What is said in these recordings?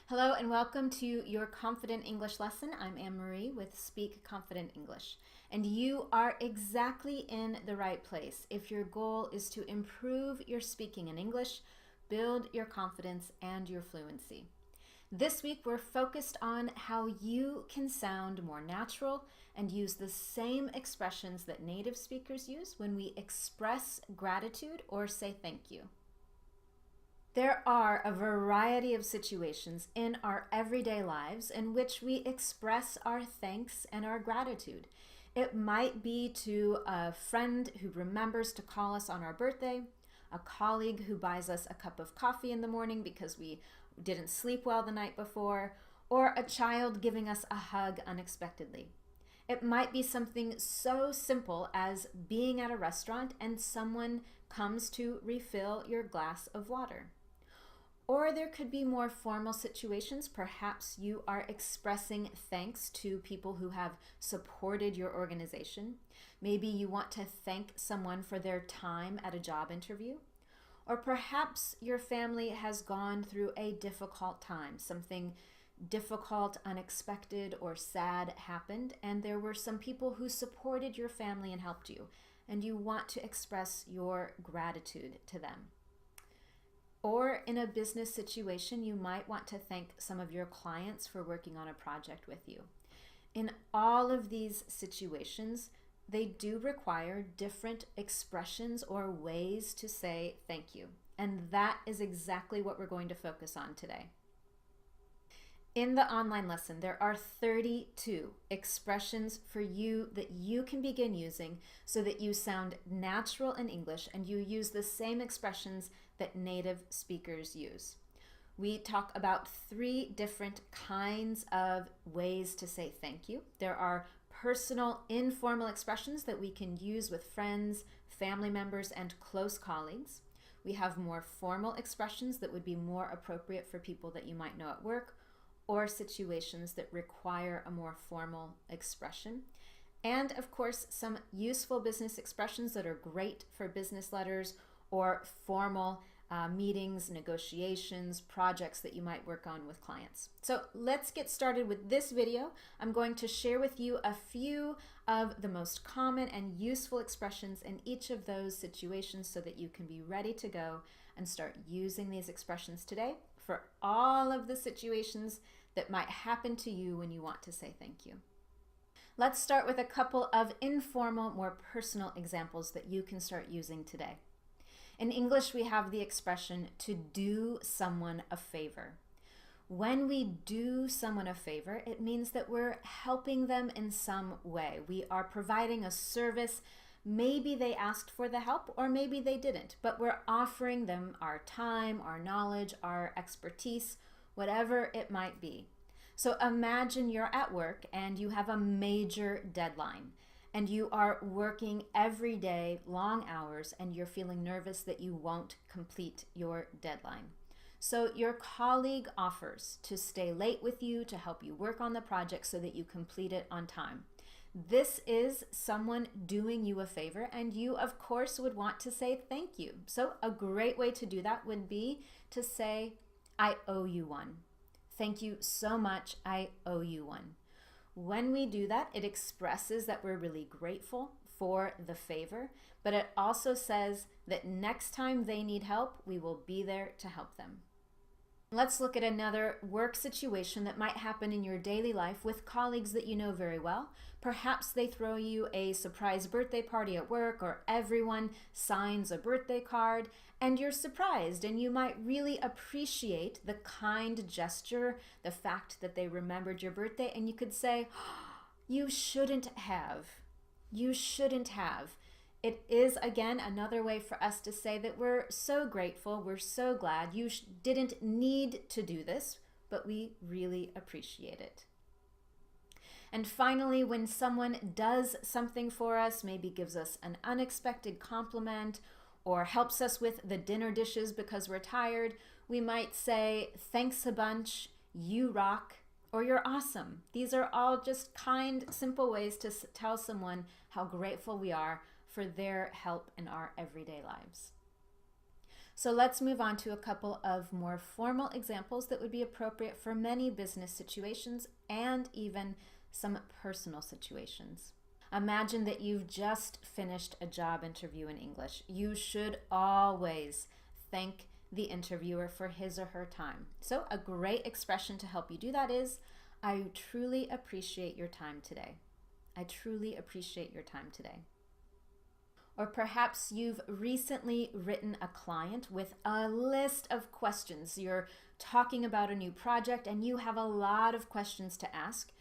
Hello and welcome to your Confident English lesson. I'm Anne-Marie with Speak Confident English. And you are exactly in the right place if your goal is to improve your speaking in English, build your confidence and your fluency. This week we're focused on how you can sound more natural and use the same expressions that native speakers use when we express gratitude or say thank you. There are a variety of situations in our everyday lives in which we express our thanks and our gratitude. It might be to a friend who remembers to call us on our birthday, a colleague who buys us a cup of coffee in the morning because we didn't sleep well the night before, or a child giving us a hug unexpectedly. It might be something so simple as being at a restaurant and someone comes to refill your glass of water. Or there could be more formal situations. Perhaps you are expressing thanks to people who have supported your organization. Maybe you want to thank someone for their time at a job interview. Or perhaps your family has gone through a difficult time. Something difficult, unexpected, or sad happened, and there were some people who supported your family and helped you, and you want to express your gratitude to them. Or in a business situation, you might want to thank some of your clients for working on a project with you. In all of these situations, they do require different expressions or ways to say thank you. And that is exactly what we're going to focus on today. In the online lesson, there are 32 expressions for you that you can begin using so that you sound natural in English and you use the same expressions that native speakers use. We talk about 3 different kinds of ways to say thank you. There are personal, informal expressions that we can use with friends, family members, and close colleagues. We have more formal expressions that would be more appropriate for people that you might know at work, or situations that require a more formal expression. And of course, some useful business expressions that are great for business letters or formal meetings, negotiations, projects that you might work on with clients. So let's get started with this video. I'm going to share with you a few of the most common and useful expressions in each of those situations so that you can be ready to go and start using these expressions today for all of the situations that might happen to you when you want to say thank you. Let's start with a couple of informal, more personal examples that you can start using today. In English, we have the expression to do someone a favor. When we do someone a favor, it means that we're helping them in some way. We are providing a service. Maybe they asked for the help or maybe they didn't, but we're offering them our time, our knowledge, our expertise, whatever it might be. So imagine you're at work and you have a major deadline and you are working every day, long hours, and you're feeling nervous that you won't complete your deadline. So your colleague offers to stay late with you to help you work on the project so that you complete it on time. This is someone doing you a favor, and you, of course, would want to say thank you. So a great way to do that would be to say, I owe you one. Thank you so much. I owe you one. When we do that, it expresses that we're really grateful for the favor, but it also says that next time they need help, we will be there to help them. Let's look at another work situation that might happen in your daily life with colleagues that you know very well. Perhaps they throw you a surprise birthday party at work, or everyone signs a birthday card, and you're surprised, and you might really appreciate the kind gesture, the fact that they remembered your birthday, and you could say, you shouldn't have. You shouldn't have. It is, again, another way for us to say that we're so grateful, we're so glad. You didn't need to do this, but we really appreciate it. And finally, when someone does something for us, maybe gives us an unexpected compliment or helps us with the dinner dishes because we're tired, we might say, thanks a bunch, you rock, or you're awesome. These are all just kind, simple ways to tell someone how grateful we are for their help in our everyday lives. So let's move on to a couple of more formal examples that would be appropriate for many business situations and even some personal situations. Imagine that you've just finished a job interview in English. You should always thank the interviewer for his or her time. So a great expression to help you do that is, I truly appreciate your time today. I truly appreciate your time today. Or perhaps you've recently written a client with a list of questions. You're talking about a new project and you have a lot of questions to ask.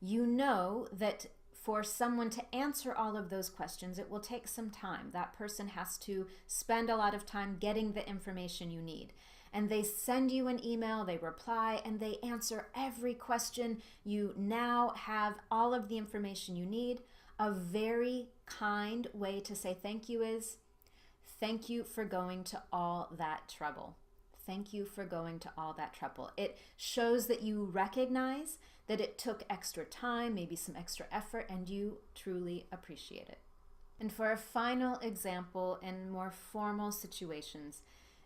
You know that for someone to answer all of those questions, it will take some time. That person has to spend a lot of time getting the information you need. And they send you an email, they reply, and they answer every question. You now have all of the information you need. A very kind way to say thank you is, thank you for going to all that trouble. Thank you for going to all that trouble. It shows that you recognize that it took extra time, maybe some extra effort, and you truly appreciate it. And for a final example, in more formal situations,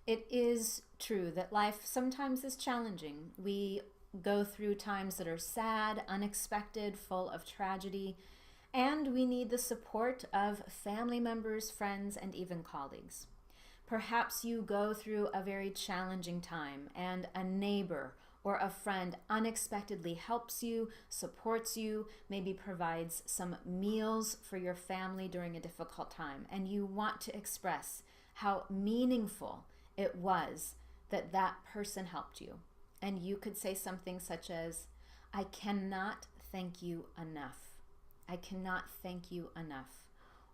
it is true that life sometimes is challenging. We go through times that are sad, unexpected, full of tragedy, and we need the support of family members, friends, and even colleagues. Perhaps you go through a very challenging time and a neighbor or a friend unexpectedly helps you, supports you, maybe provides some meals for your family during a difficult time, and you want to express how meaningful it was that that person helped you. And you could say something such as, I cannot thank you enough. I cannot thank you enough.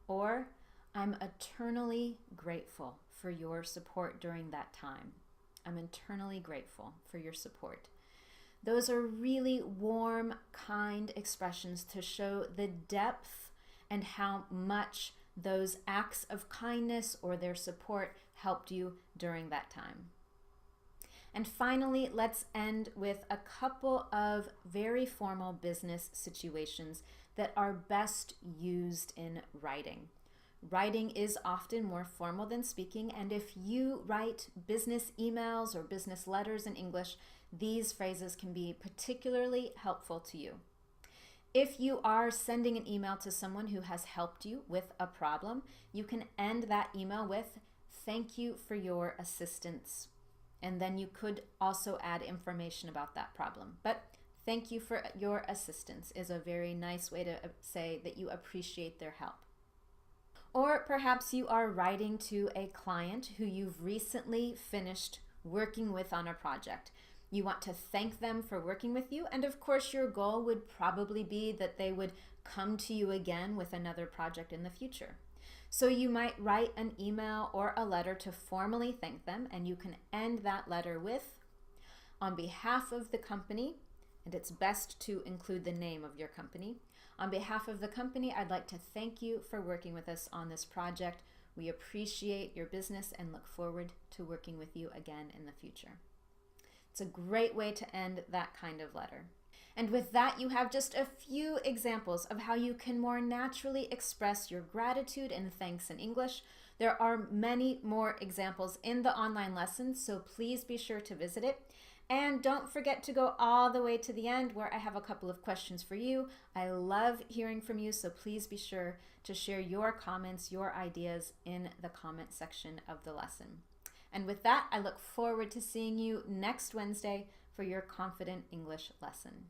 Or, I'm eternally grateful for your support during that time. I'm eternally grateful for your support. Those are really warm, kind expressions to show the depth and how much those acts of kindness or their support helped you during that time. And finally, let's end with a couple of very formal business situations that are best used in writing. Writing is often more formal than speaking, and if you write business emails or business letters in English, these phrases can be particularly helpful to you. If you are sending an email to someone who has helped you with a problem, you can end that email with, thank you for your assistance. And then you could also add information about that problem. But thank you for your assistance is a very nice way to say that you appreciate their help. Or perhaps you are writing to a client who you've recently finished working with on a project. You want to thank them for working with you, and of course your goal would probably be that they would come to you again with another project in the future. So you might write an email or a letter to formally thank them, and you can end that letter with, on behalf of the company, and it's best to include the name of your company. On behalf of the company, I'd like to thank you for working with us on this project. We appreciate your business and look forward to working with you again in the future. It's a great way to end that kind of letter. And with that, you have just a few examples of how you can more naturally express your gratitude and thanks in English. There are many more examples in the online lesson, so please be sure to visit it. And don't forget to go all the way to the end where I have a couple of questions for you. I love hearing from you, so please be sure to share your comments, your ideas in the comment section of the lesson. And with that, I look forward to seeing you next Wednesday for your Confident English lesson.